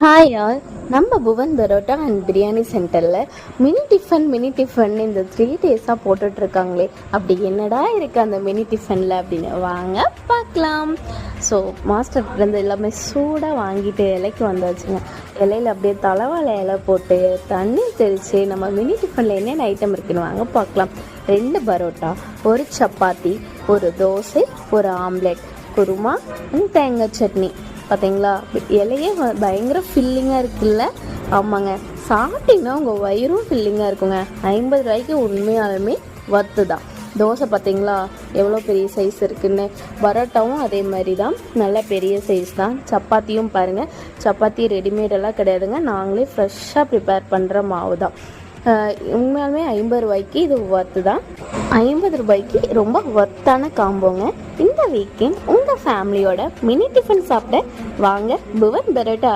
Hi all. நம்ம Bhuvan parotta and biryani சென்டரில் mini tiffin இந்த 3 டேஸாக போட்டுட்ருக்காங்களே, அப்படி என்னடா இருக்குது அந்த மினி டிஃபனில் அப்படின்னு வாங்க பார்க்கலாம். ஸோ மாஸ்டர் இருந்து எல்லாமே சூடாக வாங்கிட்டு இலைக்கு வந்தாச்சுங்க. இலையில் அப்படியே தலைவாழை இலை போட்டு தண்ணி தெளித்து நம்ம மினி டிஃபனில் என்னென்ன ஐட்டம் இருக்குன்னு வாங்க பார்க்கலாம். 2 பரோட்டா, ஒரு சப்பாத்தி, ஒரு தோசை, ஒரு ஆம்லெட், குருமா அண்ட் தேங்காய் சட்னி. பார்த்தீங்களா, இலையே பயங்கர ஃபில்லிங்காக இருக்குல்ல? ஆமாங்க, சாப்பிட்டீங்கன்னா உங்கள் வயிறும் ஃபில்லிங்காக இருக்குங்க. 50 ரூபாய்க்கு உண்மையாலுமே ஒர்த்து தான். தோசை பார்த்தீங்களா எவ்வளோ பெரிய சைஸ் இருக்குன்னு. பரோட்டாவும் அதே மாதிரி தான், நல்ல பெரிய சைஸ் தான். சப்பாத்தியும் பாருங்கள், சப்பாத்தி ரெடிமேடெல்லாம் கிடையாதுங்க, நாங்களே ஃப்ரெஷ்ஷாக ப்ரிப்பேர் பண்ணுற மாவு தான். உண்மையாலுமே 50 ரூபாய்க்கு இது ஒர்த்து தான். 50 ரூபாய்க்கு ரொம்ப ஒர்த்தான காம்போங்க. இந்த வீக்கெண்ட் உங்கள் ஃபேமிலியோட மினி டிஃபன் சாப்பிட வாங்க புவன் பரோட்டா